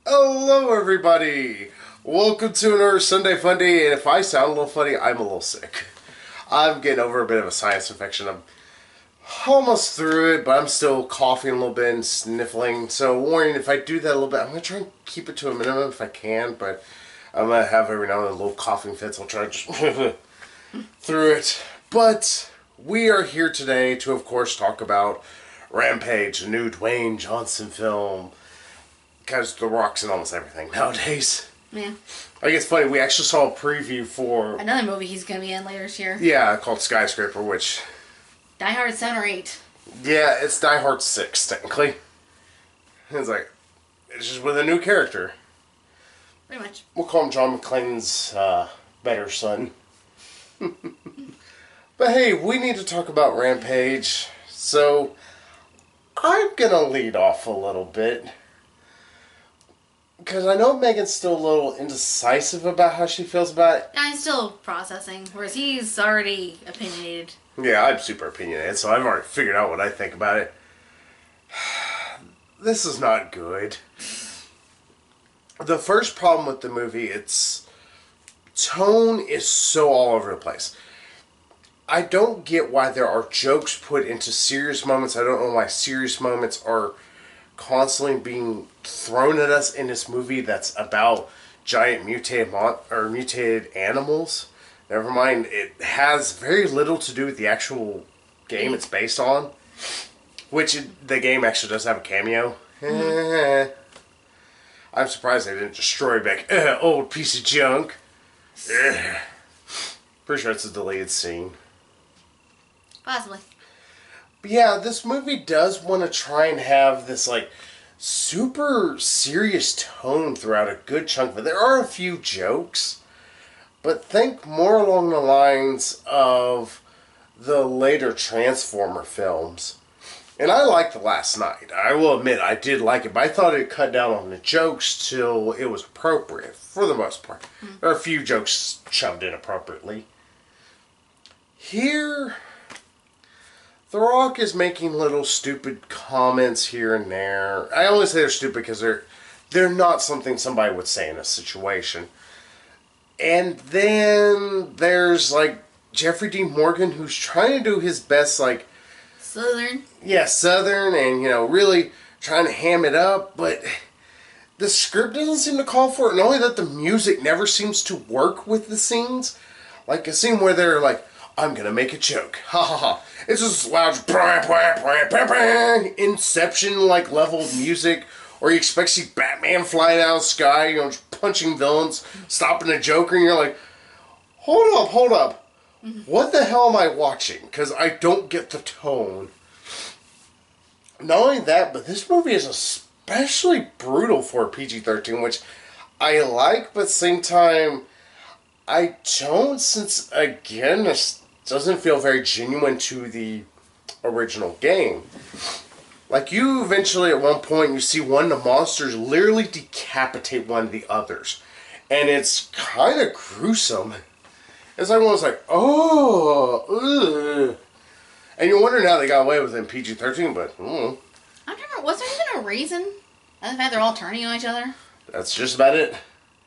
Hello, everybody. Welcome to another Sunday Funday. And if I sound a little funny, I'm a little sick. I'm getting over a bit of a sinus infection. I'm almost through it, but I'm still coughing a little bit and sniffling. So, warning, if I do that a little bit, I'm going to try and keep it to a minimum if I can. But I'm going to have every now and then little coughing fits. I'll try to just through it. But we are here today to, of course, talk about Rampage, a new Dwayne Johnson film. Because The Rock's in almost everything nowadays. Yeah. I think it's funny, we actually saw a preview for... Another movie he's going to be in later this year. Yeah, called Skyscraper, which... Die Hard 7 or 8. Yeah, it's Die Hard 6, technically. It's like, it's just with a new character. Pretty much. We'll call him John McClane's better son. But hey, we need to talk about Rampage. So, I'm going to lead off a little bit. Because I know Megan's still a little indecisive about how she feels about it. I'm still processing, whereas he's already opinionated. Yeah, I'm super opinionated, so I've already figured out what I think about it. This is not good. The first problem with the movie, its tone is so all over the place. I don't get why there are jokes put into serious moments. I don't know why serious moments are constantly being thrown at us in this movie that's about giant mutated animals. Never mind, it has very little to do with the actual game it's based on. Which the game actually does have a cameo. Mm-hmm. I'm surprised they didn't destroy back old piece of junk. Pretty sure it's a deleted scene. Possibly. But yeah, this movie does want to try and have this, like, super serious tone throughout a good chunk of it. There are a few jokes, but think more along the lines of the later Transformer films. And I liked The Last Night. I will admit, I did like it, but I thought it cut down on the jokes till it was appropriate, for the most part. Mm-hmm. There are a few jokes shoved in appropriately. Here... The Rock is making little stupid comments here and there. I only say they're stupid because they're not something somebody would say in a situation. And then there's, like, Jeffrey D. Morgan, who's trying to do his best, like... Southern? Yeah, Southern, and, you know, really trying to ham it up, but the script doesn't seem to call for it. Not only that, the music never seems to work with the scenes. Like a scene where they're like, I'm gonna make a joke. Ha ha ha. It's just loud, Inception-like level of music, or you expect to see Batman flying out of the sky, you know, just punching villains, stopping a Joker, and you're like, hold up. Mm-hmm. What the hell am I watching? Because I don't get the tone. Not only that, but this movie is especially brutal for PG-13, which I like, but at the same time, I don't, since, again, this doesn't feel very genuine to the original game. Like, you eventually, at one point, you see one of the monsters literally decapitate one of the others. And it's kind of gruesome. It's like one was like, oh, ugh. And you're wondering how they got away with it in PG-13, but, I don't remember, was there even a reason? Other than that they're all turning on each other? That's just about it.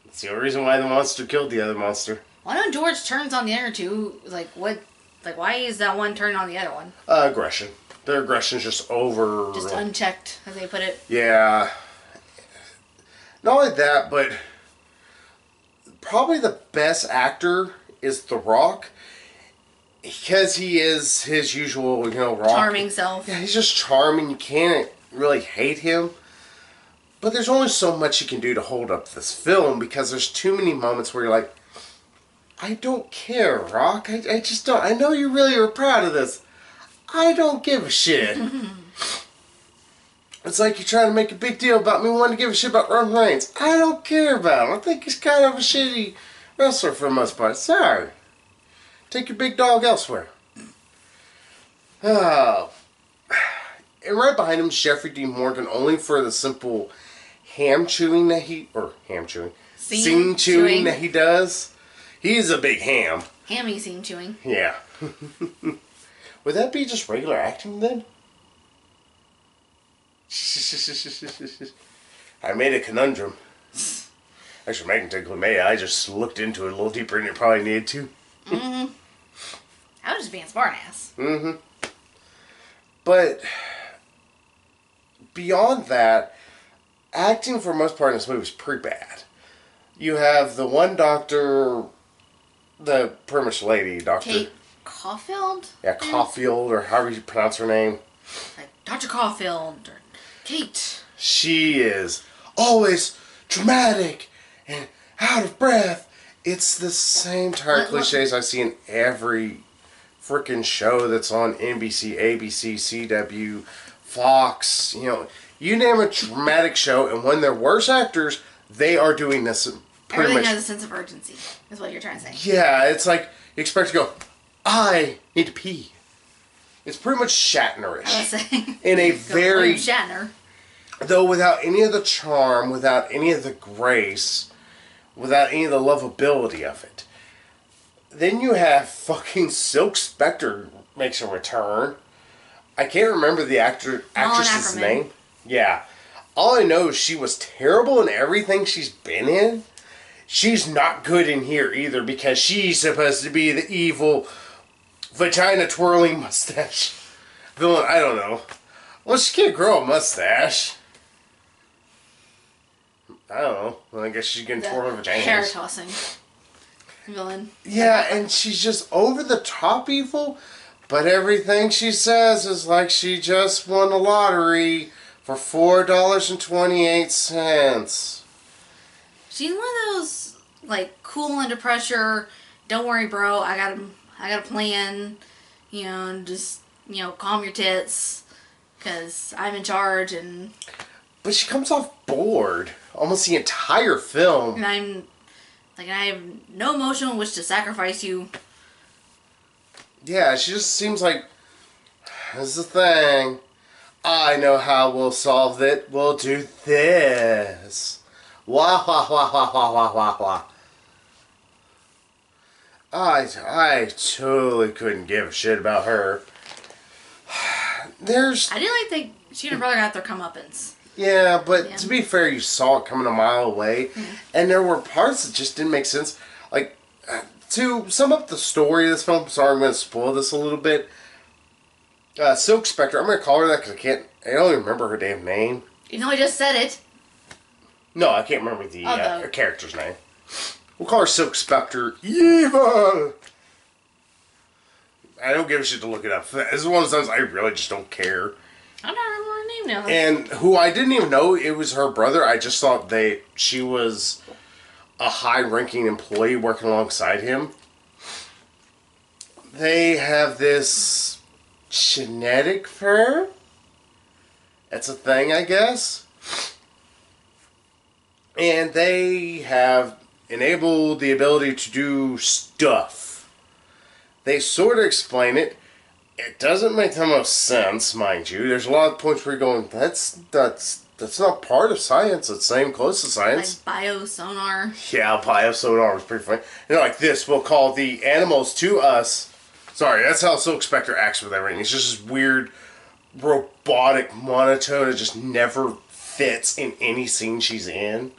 That's the only reason why the monster killed the other monster. Why don't George turns on the other two? Like, what? Like, why is that one turning on the other one? Aggression. Their aggression's just over... Just unchecked, as they put it. Yeah. Not only that, but probably the best actor is The Rock. Because he is his usual, you know, Rock. Charming self. Yeah, he's just charming. You can't really hate him. But there's only so much you can do to hold up this film, because there's too many moments where you're like, I don't care, Rock. I just don't. I know you really are proud of this. I don't give a shit. It's like you're trying to make a big deal about me wanting to give a shit about Roman Reigns. I don't care about him. I think he's kind of a shitty wrestler for the most part. Sorry. Take your big dog elsewhere. Oh. And right behind him is Jeffrey D. Morgan, only for the simple scene chewing that he does. He's a big ham. Hammy scene chewing. Yeah. Would that be just regular acting then? I made a conundrum. Actually, Megan technically may. I just looked into it a little deeper than it probably needed to. Mm-hmm. I was just being smart ass. Mm-hmm. But beyond that, acting for the most part in this movie was pretty bad. You have the one doctor, the pretty much lady, Doctor Kate Caulfield? Yeah, Caulfield, or however you pronounce her name. Like Dr. Caulfield or Kate. She is always dramatic and out of breath. It's the same tired cliches I see in every freaking show that's on NBC, ABC, CW, Fox. You know, you name a dramatic show, and when they're worse actors, they are doing this pretty Everything much. has a sense of urgency, is what you're trying to say. Yeah, it's like you expect to go, I need to pee. It's pretty much Shatnerish. I was saying. In a Go very... William Shatner. Though without any of the charm, without any of the grace, without any of the lovability of it. Then you have fucking Silk Spectre makes a return. I can't remember the actress's name. Yeah. All I know is she was terrible in everything she's been in. She's not good in here either because she's supposed to be the evil vagina twirling mustache villain. I don't know. Well, she can't grow a mustache. I don't know. Well, I guess she's getting twirl her vagina. Hair tossing villain. Yeah, and she's just over the top evil, but everything she says is like she just won the lottery for $4.28. She's one of those like cool under pressure. Don't worry, bro. I got a plan. You know, and just calm your tits, cause I'm in charge and. But she comes off bored almost the entire film. And I have no emotion in which to sacrifice you. Yeah, she just seems like, this is the thing. I know how we'll solve it. We'll do this. Wah, wah, wah, wah, wah, wah, wah, wah. I totally couldn't give a shit about her. I didn't think she and her brother got their comeuppance. Yeah, but to be fair, you saw it coming a mile away, and there were parts that just didn't make sense. Like, to sum up the story of this film, sorry I'm going to spoil this a little bit. Silk Spectre, I'm going to call her that because I don't even remember her damn name. You know, I just said it. No, I can't remember the character's name. We'll call her Silk Spectre Evil! I don't give a shit to look it up. This is one of those times I really just don't care. I don't remember her name now. And who I didn't even know it was her brother. I just thought she was a high-ranking employee working alongside him. They have this genetic fur. That's a thing, I guess. And they have enabled the ability to do stuff. They sort of explain it. It doesn't make the most sense, mind you. There's a lot of points where you're going, that's not part of science. It's not even close to science. Like biosonar. Yeah, biosonar was pretty funny. Like this, we'll call the animals to us. Sorry, that's how Silk Spectre acts with everything. It's just this weird, robotic monotone that just never fits in any scene she's in.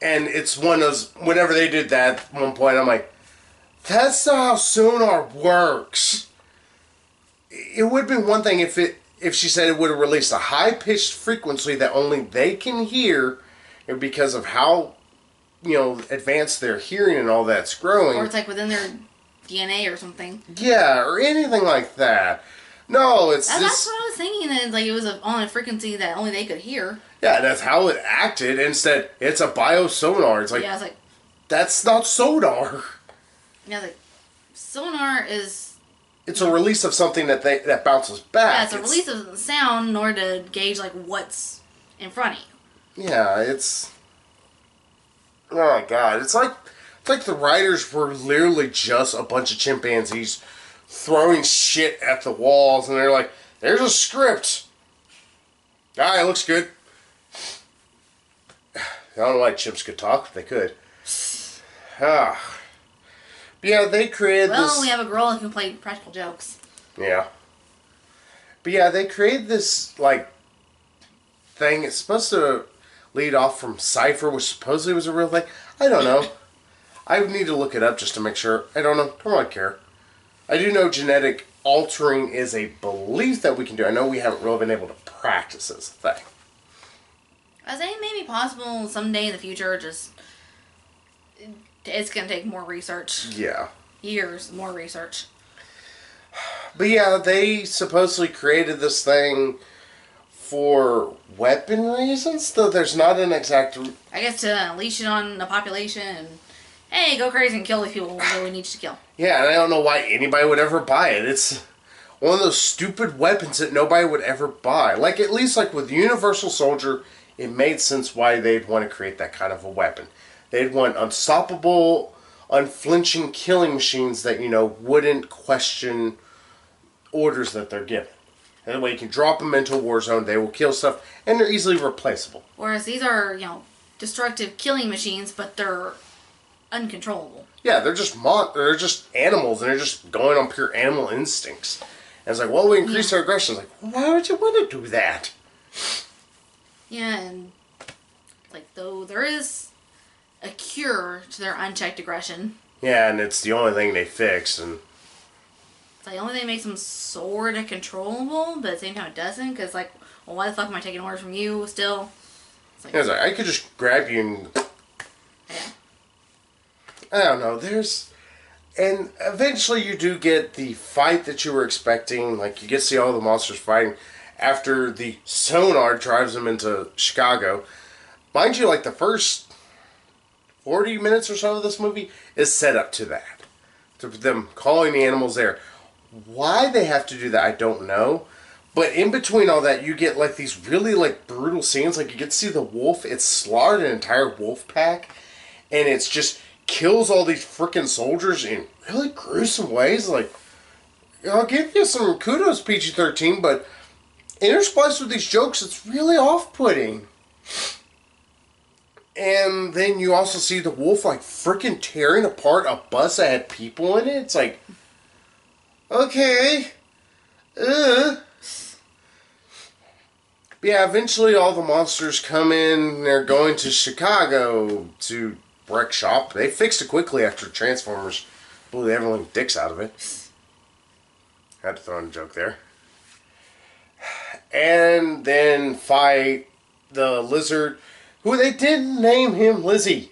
And it's one of those, whenever they did that, at one point I'm like, that's not how sonar works. It would have been one thing if she said it would have released a high-pitched frequency that only they can hear, and because of how, advanced their hearing and all that's growing. Or it's like within their DNA or something. Yeah, or anything like that. No, that's what I was thinking. That it was on a frequency that only they could hear. Yeah, that's how it acted. Instead, it's a biosonar. It's like, yeah, it's like, that's not sonar. Yeah, like sonar is. It's a release of something that bounces back. Yeah, it's a release of sound in order to gauge like what's in front of you. Yeah, it's. Oh my god! It's like the writers were literally just a bunch of chimpanzees throwing shit at the walls, and they're like, "There's a script. Ah, it looks good." I don't know why chimps could talk. They could. Ah. Yeah, they created this... Well, we have a girl who can play practical jokes. Yeah. But yeah, they created this, thing. It's supposed to... lead off from Cypher, which supposedly was a real thing. I don't know. I would need to look it up just to make sure. I don't know. Don't really care. I do know genetic altering is a belief that we can do. I know we haven't really been able to practice it as a thing. I think maybe possible someday in the future, just... It's going to take more research. Yeah. Years, more research. But yeah, they supposedly created this thing for weapon reasons, though there's not an exact... I guess to unleash it on the population and, hey, go crazy and kill these people that we need to kill. Yeah, and I don't know why anybody would ever buy it. It's one of those stupid weapons that nobody would ever buy. Like, at least like with Universal Soldier, it made sense why they'd want to create that kind of a weapon. They'd want unstoppable, unflinching killing machines that, wouldn't question orders that they're given. That way you can drop them into a war zone, they will kill stuff, and they're easily replaceable. Whereas these are, destructive killing machines, but they're uncontrollable. Yeah, they're just animals, and they're just going on pure animal instincts. And it's like, well, we increase their aggression. It's like, why would you want to do that? Yeah, and though there is a cure to their unchecked aggression. Yeah, and it's the only thing they fix, and... It's the only thing that makes them sort of controllable, but at the same time it doesn't, because, well, why the fuck am I taking orders from you still? It's like I could just grab you and... Yeah. I don't know, and eventually you do get the fight that you were expecting. Like, you get to see all the monsters fighting after the sonar drives them into Chicago. Mind you, the first 40 minutes or so of this movie is set up to that. To them calling the animals there. Why they have to do that, I don't know. But in between all that, you get, these really, brutal scenes. You get to see the wolf. It's slaughtered an entire wolf pack. And it's just... kills all these freaking soldiers in really gruesome ways. I'll give you some kudos, PG-13, but interspliced with these jokes, it's really off-putting. And then you also see the wolf, freaking tearing apart a bus that had people in it. It's like, okay. But yeah, eventually all the monsters come in. They're going to Chicago to... wreck shop. They fixed it quickly after Transformers blew everyone's dicks out of it. Had to throw in a joke there. And then fight the lizard, who they didn't name him Lizzie.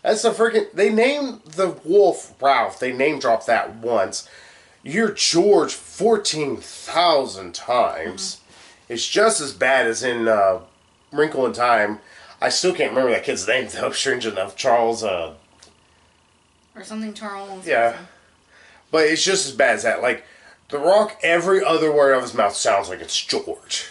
That's the freaking... They named the wolf Ralph. They name dropped that once. You're George 14,000 times. Mm-hmm. It's just as bad as in Wrinkle in Time. I still can't remember that kid's name, though, strange enough. Charles, or something Charles. Yeah. But it's just as bad as that. The Rock, every other word out of his mouth sounds like it's George.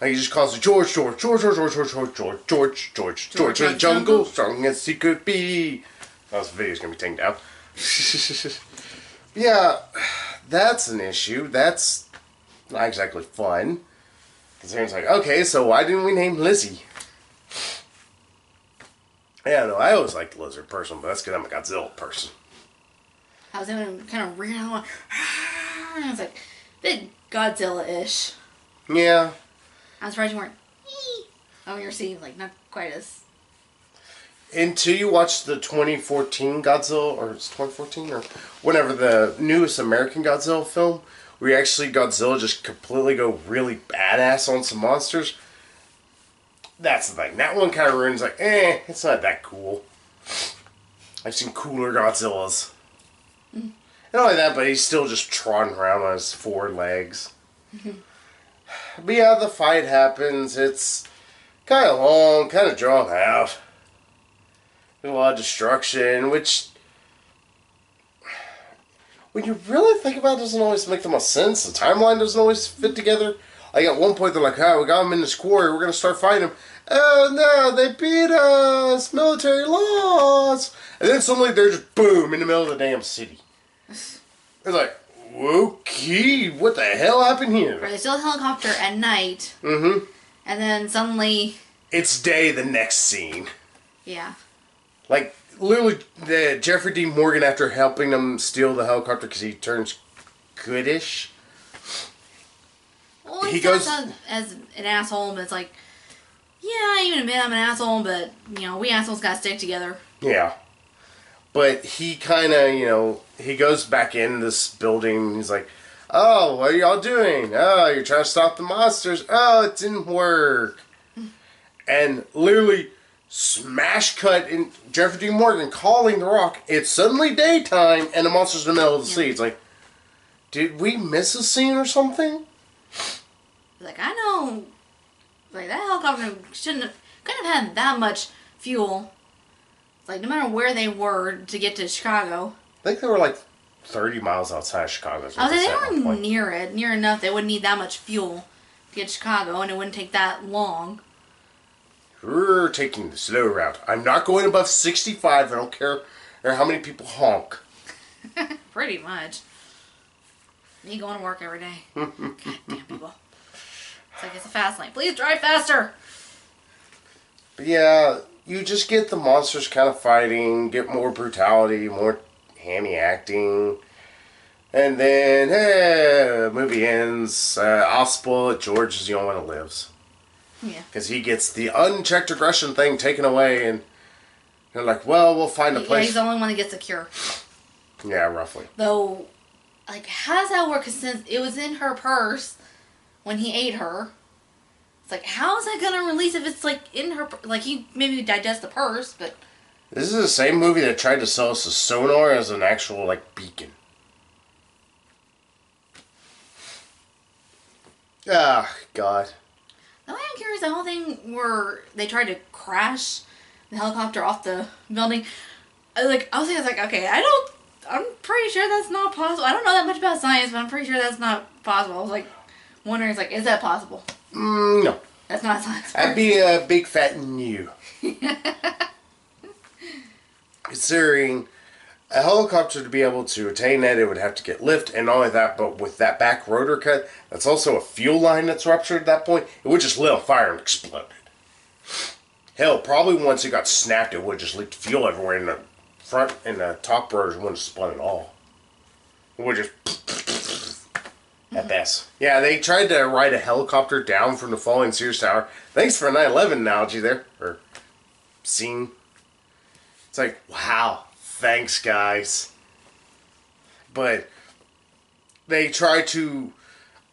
He just calls it George, George, George, George, George, George, George, George, George, George, George, the jungle, strong as he could be. Oh, this video's gonna be taken down. Yeah, that's an issue. That's not exactly fun. Because Aaron's like, okay, so why didn't we name Lizzie? Yeah, no, I always liked the lizard person, but that's because I'm a Godzilla person. I was even kind of real. I was like, bit Godzilla-ish. Yeah. I'm surprised you weren't. Oh, you're seeing not quite as. Until you watch the 2014 Godzilla, or it's 2014 or whatever, the newest American Godzilla film, where you actually Godzilla just completely go really badass on some monsters. That's the thing. That one kind of ruins, it's not that cool. I've seen cooler Godzillas. Mm. Not only that, but he's still just trotting around on his four legs. Mm-hmm. But yeah, the fight happens. It's kind of long, kind of drawn out. There's a lot of destruction, which, when you really think about it, doesn't always make the most sense. The timeline doesn't always fit together. At one point, they're like, we got him in this quarry, we're going to start fighting him. Oh no, they beat us! Military loss! And then suddenly they're just boom in the middle of the damn city. It's like, okay, what the hell happened here? Right, they steal a helicopter at night. Mm-hmm. And then suddenly... It's day the next scene. Yeah. Literally, Jeffrey Dean Morgan, after helping them steal the helicopter because he turns goodish. Well, he goes as an asshole, but it's like, Yeah, I even admit I'm an asshole, but, we assholes gotta stick together. Yeah. But he kind of, he goes back in this building and he's like, oh, what are y'all doing? Oh, you're trying to stop the monsters. Oh, it didn't work. And literally smash cut in Jeffrey Dean Morgan calling The Rock. It's suddenly daytime and the monster's in the middle of the sea. It's like, did we miss a scene or something? Like, I know, like, that helicopter couldn't have had that much fuel. Like, no matter where they were to get to Chicago. I think they were like 30 miles outside of Chicago. I was like, they were near it, near enough. They wouldn't need that much fuel to get to Chicago, and it wouldn't take that long. We're taking the slow route. I'm not going above 65. I don't care how many people honk. Pretty much. Me going to work every day. God damn people. It's like, it's a fast lane. Please drive faster. But yeah, you just get the monsters kind of fighting, get more brutality, more hammy acting. And then, hey, the movie ends. I'll spoil it. George is the only one that lives. Yeah. Because he gets the unchecked aggression thing taken away, and they're like, well, we'll find a place. Yeah, he's the only one that gets the cure. Yeah, roughly. Though, like, how does that work? Because since it was in her purse when he ate her, it's like, how is that going to release if it's, like, in her... Like, he maybe digest the purse, but... This is the same movie that tried to sell us a sonar as an actual, like, beacon. Ah, God. The way I'm curious, the whole thing where they tried to crash the helicopter off the building, I was like, okay, I'm pretty sure that's not possible. I don't know that much about science, but I'm pretty sure that's not possible. I was like, wondering, it's like, is that possible? No. That's not science. That'd be a big fat no. Considering a helicopter to be able to attain that, it would have to get lift, and not only that, but with that back rotor cut, that's also a fuel line that's ruptured at that point. It would just lit on fire and exploded. Hell, probably once it got snapped, it would just leak fuel everywhere in the front and the top rotors wouldn't have spun at all. It would just at best. Yeah, they tried to ride a helicopter down from the falling Sears Tower. Thanks for a 9/11 analogy there, or scene. It's like, wow, thanks guys. But they try to,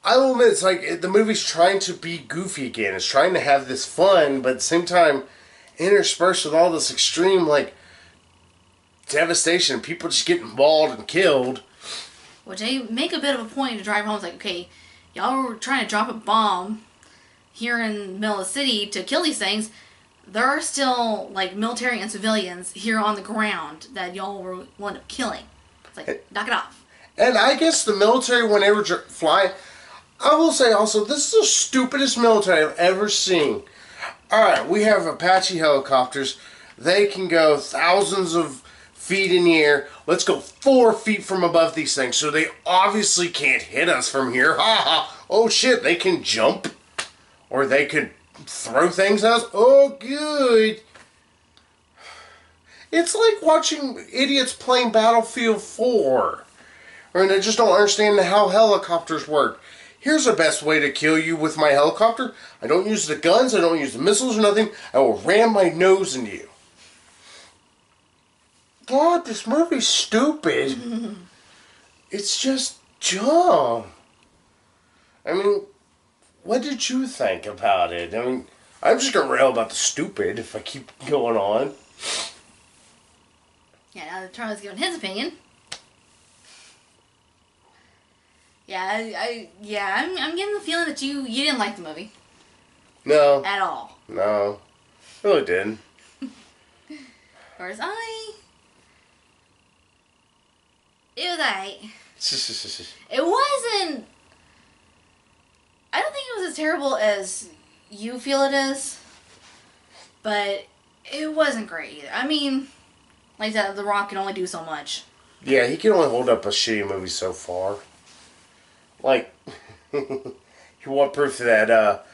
I will admit, it's like the movie's trying to be goofy again. It's trying to have this fun, but at the same time, interspersed with all this extreme, like, devastation. People just getting mauled and killed. Which they make a bit of a point to drive home. It's like, okay, y'all were trying to drop a bomb here in the middle of the city to kill these things. There are still, like, military and civilians here on the ground that y'all will end up killing. It's like, knock it off. And I guess the military, whenever fly, I will say also, this is the stupidest military I've ever seen. Alright, we have Apache helicopters. They can go thousands of feet in the air. Let's go 4 feet from above these things, so they obviously can't hit us from here. Ha ha! Oh shit, they can jump. Or they could throw things at us. Oh, good. It's like watching idiots playing Battlefield 4. Or they just don't understand how helicopters work. Here's the best way to kill you with my helicopter. I don't use the guns, I don't use the missiles or nothing. I will ram my nose into you. God, this movie's stupid. It's just dumb. I mean, what did you think about it? I mean, I'm just going to rail about the stupid if I keep going on. Yeah, now that Charlie's giving his opinion. Yeah, I'm getting the feeling that you didn't like the movie. No. At all. No. Really didn't. Whereas it was alright. It wasn't... I don't think it was as terrible as you feel it is. But it wasn't great either. I mean, like I said, The Rock can only do so much. Yeah, he can only hold up a shitty movie so far. Like, you want proof of that?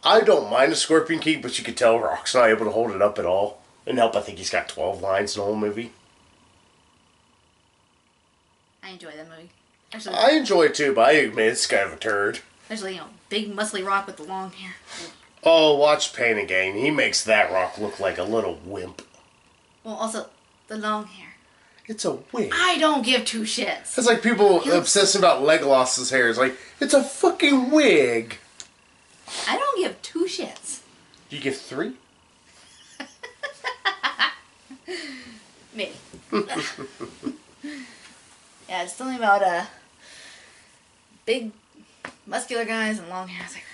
I don't mind the Scorpion King, but you could tell Rock's not able to hold it up at all. And help, I think he's got 12 lines in the whole movie. I enjoy that movie. Actually, I enjoy it too, but I admit it's kind of a turd. Especially, big muscly Rock with the long hair. Oh, watch Pain and Gain. He makes that Rock look like a little wimp. Well, also, the long hair. It's a wig. I don't give two shits. It's like people obsessing about Legolas's hair. It's like, it's a fucking wig. I don't give two shits. You give 3? Maybe. Yeah, it's something about big, muscular guys and long hair. It's like,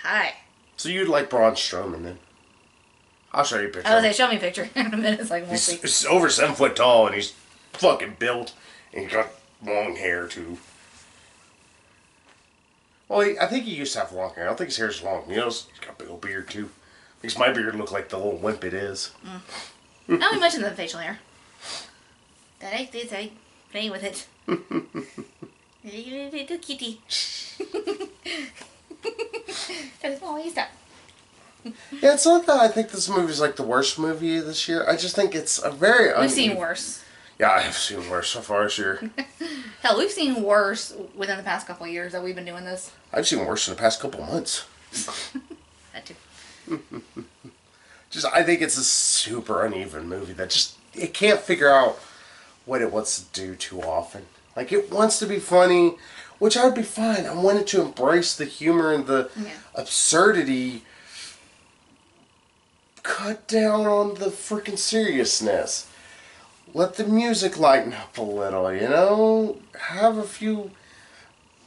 hi. So you'd like Braun Strowman then? I'll show you a picture. I was like, show me a picture in a minute. It's like, we'll see. He's over 7 foot tall and he's fucking built and he's got long hair too. Well, I think he used to have long hair. I don't think his hair's long. You know, he's got a big old beard too. Makes my beard look like the little wimp it is. Not even much in the facial hair. I like this. I play with it. Little kitty. Oh, you stop. Yeah, it's not that I think this movie's like the worst movie this year. I just think it's a very We've seen worse. Yeah, I have seen worse so far this year. Hell, we've seen worse within the past couple of years that we've been doing this. I've seen worse in the past couple months. That too. I think it's a super uneven movie that just, it can't figure out what it wants to do too often. Like, it wants to be funny, which I would be fine. I wanted to embrace the humor and the absurdity. Cut down on the freaking seriousness. Let the music lighten up a little, you know? Have a few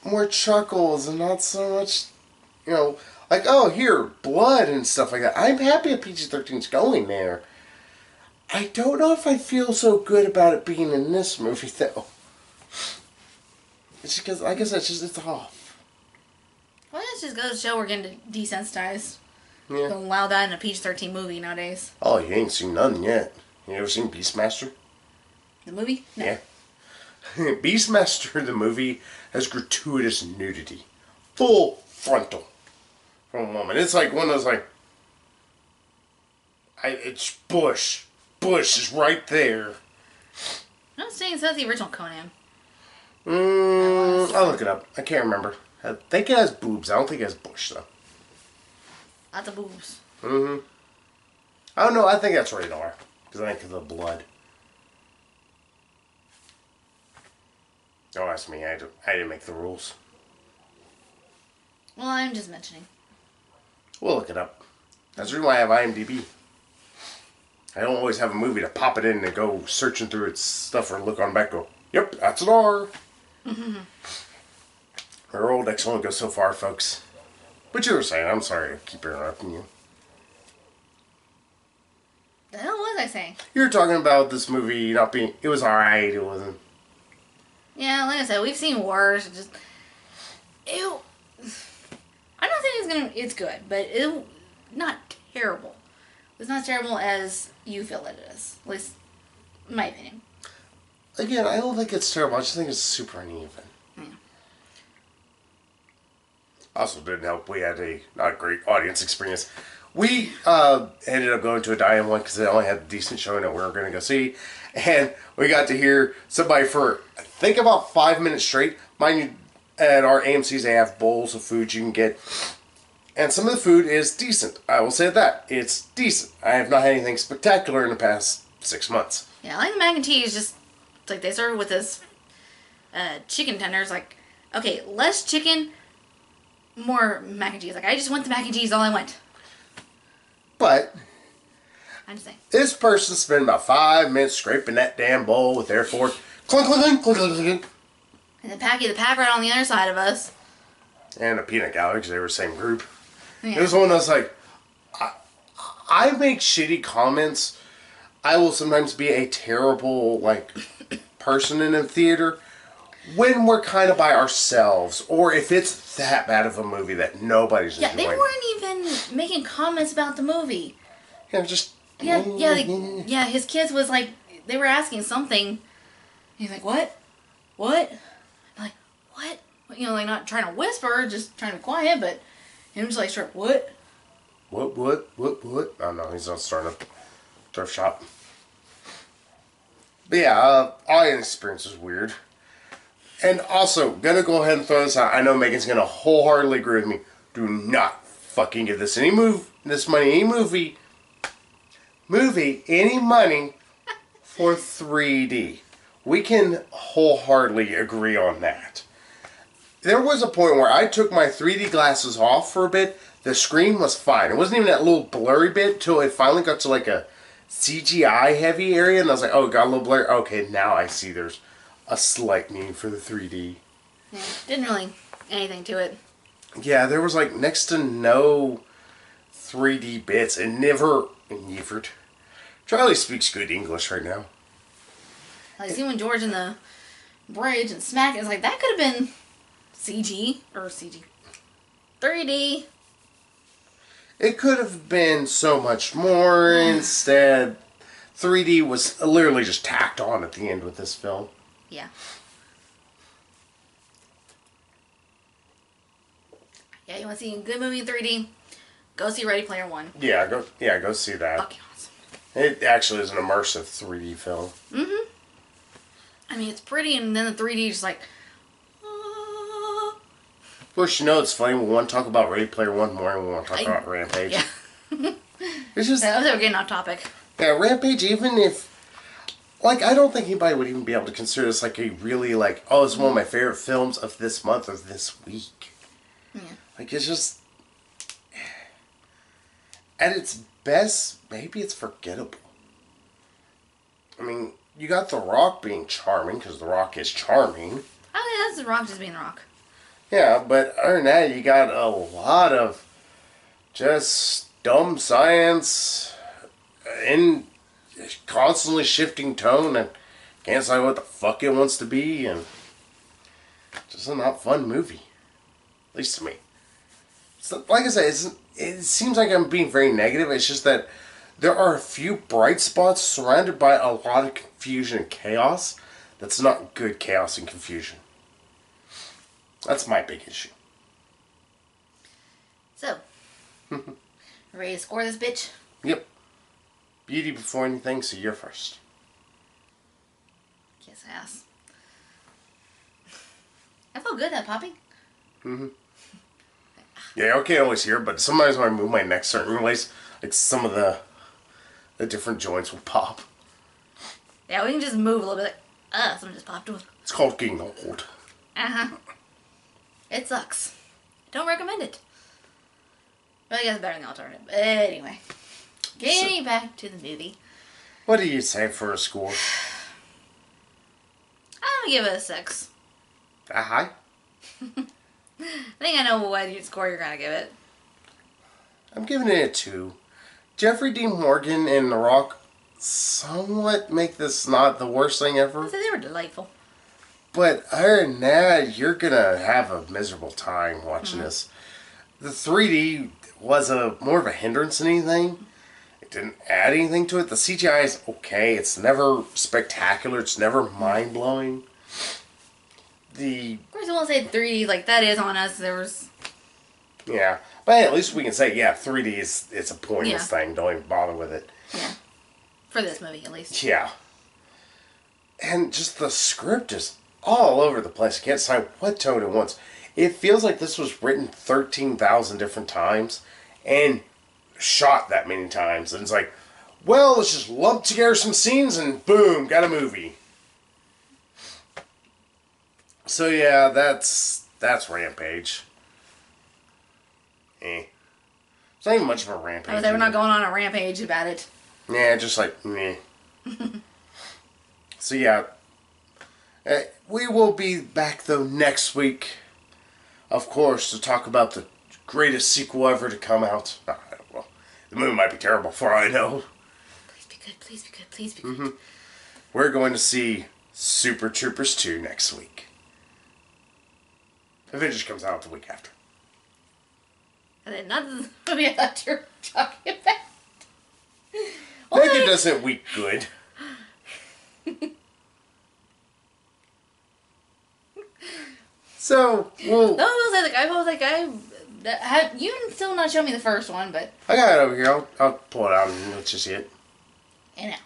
more chuckles and not so much, you know, like, oh, here, blood and stuff like that. I'm happy that PG-13's going there. I don't know if I feel so good about it being in this movie, though. It's because, I guess it's off. Well, it just goes to show we're getting desensitized. Yeah. Don't allow that in a PG-13 movie nowadays. Oh, you ain't seen nothing yet. You ever seen Beastmaster? The movie? No. Yeah. Beastmaster, the movie, has gratuitous nudity. Full frontal. From a woman. It's like one of those, like... it's Bush. Bush is right there. I'm not saying that's the original Conan. I'll look it up. I can't remember. I think it has boobs. I don't think it has Bush, though. Lots of boobs. I don't know. I think that's rated R. Because I think of the blood. Don't ask me. I didn't make the rules. Well, I'm just mentioning. We'll look it up. That's the reason why I have IMDb. I don't always have a movie to pop it in and go searching through its stuff or look on back and go, yep, that's an R. Our old X only goes so far, folks. But you were saying, I'm sorry to keep interrupting you. The hell was I saying? You were talking about this movie not being, it was alright, it wasn't. Yeah, like I said, we've seen worse. It just, ew. I don't think it's good, but it not terrible. It's not as terrible as you feel that it is. At least, in my opinion. Again, I don't think it's terrible. I just think it's super uneven. Also didn't help. We had a not great audience experience. We ended up going to a die-in one because they only had a decent showing that we were going to go see. And we got to hear somebody for, I think, about 5 minutes straight. Mind you, at our AMCs, they have bowls of food you can get. And some of the food is decent. I will say that. It's decent. I have not had anything spectacular in the past 6 months. Yeah, I like the mac and cheese. Just, it's like they serve it with this chicken tenders. Like, okay, less chicken, more mac and cheese. Like, I just want the mac and cheese, all I want. But I'm just saying. This person spent about 5 minutes scraping that damn bowl with their fork. Clunk, clunk, clunk, clunk, clunk, clunk. And then Packy the Pack right on the other side of us. And a peanut gallery because they were the same group. Yeah. It was one that's like, I make shitty comments. I will sometimes be a terrible, like, person in a theater when we're kind of by ourselves. Or if it's that bad of a movie that nobody's enjoying. Yeah, they weren't even making comments about the movie. Yeah, just... Yeah, his kids was like, they were asking something. He's like, what? What? I'm like, what? You know, like not trying to whisper, just trying to be quiet, but him just like, straight, what? What? Oh no, he's not starting a thrift shop. But yeah, audience experience was weird. And also, gonna go ahead and throw this out. I know Megan's gonna wholeheartedly agree with me. Do not fucking give this any movie, any money for 3D. We can wholeheartedly agree on that. There was a point where I took my 3D glasses off for a bit. The screen was fine. It wasn't even that little blurry bit until it finally got to like a CGI heavy area, and I was like, oh, it got a little blurry. Okay, now I see there's a slight need for the 3D. Yeah, didn't really anything to it. Yeah, there was like next to no 3D bits, and Charlie speaks good English right now. Like, see when George in the bridge and smack it, it's like, that could have been CG. 3D. It could have been so much more. Instead, 3D was literally just tacked on at the end with this film. Yeah. Yeah, you want to see a good movie in 3D? Go see Ready Player One. Yeah, go see that. Fucking awesome. It actually is an immersive 3D film. Mm-hmm. I mean, it's pretty, and then the 3D just like... Of course, it's funny. We want to talk about Ready Player One more, and we want to talk about Rampage. Yeah. It's just... That was getting off topic. Yeah, Rampage, even if... Like, I don't think anybody would even be able to consider this like a really, like, oh, it's one of my favorite films of this month or this week. Yeah. Like, it's just... At its best, maybe it's forgettable. I mean, you got The Rock being charming, because The Rock is charming. Oh, yeah, that's The Rock just being The Rock. Yeah, but other than that, you got a lot of just dumb science in constantly shifting tone and can't say what the fuck it wants to be, and just a not fun movie. At least to me. So, like I said, it seems like I'm being very negative. It's just that there are a few bright spots surrounded by a lot of confusion and chaos. That's not good chaos and confusion. That's my big issue. So, ready to score this bitch? Yep. Beauty before anything, so you're first. Kiss ass. I felt good, that popping. Mm-hmm. Yeah, I can't always hear, but sometimes when I move my neck certain ways, like some of the different joints will pop. Yeah, we can just move a little bit. Something just popped with. It's called getting old. Uh-huh. It sucks. Don't recommend it. But I guess it's better than the alternative. But anyway. Getting back to the movie. What do you say for a score? I'm gonna give it a 6. That high? I think I know what score you're gonna give it. I'm giving it a 2. Jeffrey Dean Morgan and The Rock somewhat make this not the worst thing ever. So they were delightful. But other than that, you're gonna have a miserable time watching this. The 3D was more of a hindrance than anything. It didn't add anything to it. The CGI is okay. It's never spectacular. It's never mind-blowing. Of course, I won't say 3D like that is on us. There was... Yeah. But at least we can say, yeah, 3D it's a pointless thing. Don't even bother with it. Yeah. For this movie, at least. Yeah. And just the script is all over the place. I can't decide what tone it wants. It feels like this was written 13,000 different times and shot that many times. And it's like, well, let's just lump together some scenes and boom, got a movie. So yeah, that's Rampage. It's not even much of a rampage. Oh, they were not going on a rampage about it. Yeah, just like, meh. So yeah, we will be back though next week, of course, to talk about the greatest sequel ever to come out. Well, the movie might be terrible for all I know. Please be good, please be good, please be good. We're going to see Super Troopers 2 next week. Avengers comes out the week after. And then not the movie I thought you were talking about. Naked doesn't week good. So, well... No, I was like, you still not show me the first one, but... I got it over here. I'll pull it out and let's just see it. You know.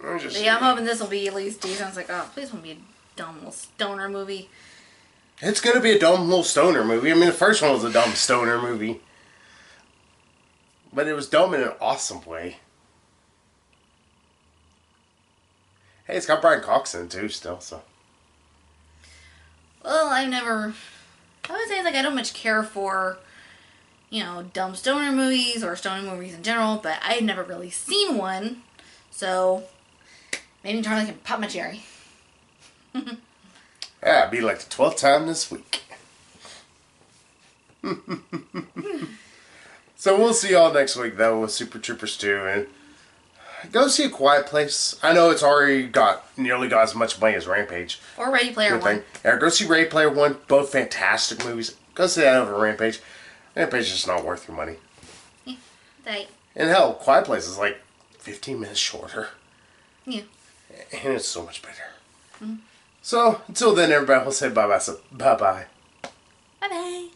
I'm hoping this will be at least decent. I was like, oh, please don't be a dumb little stoner movie. It's gonna be a dumb little stoner movie. I mean, the first one was a dumb stoner movie. But it was dumb in an awesome way. Hey, it's got Brian Cox in it too, still, so. Well, I would say, like, I don't much care for, dumb stoner movies or stoner movies in general, but I had never really seen one, so maybe Charlie can pop my cherry. Yeah, it'd be like the 12th time this week. So we'll see y'all next week, though, with Super Troopers 2. And go see A Quiet Place. I know it's already nearly got as much money as Rampage. Or Ready Player One. Yeah, go see Ready Player One. Both fantastic movies. Go see that over Rampage. Rampage is just not worth your money. Yeah, right. And hell, Quiet Place is like 15 minutes shorter. Yeah. And it's so much better. Mm-hmm. So, until then, everybody, we'll say bye-bye. So, bye-bye. Bye-bye.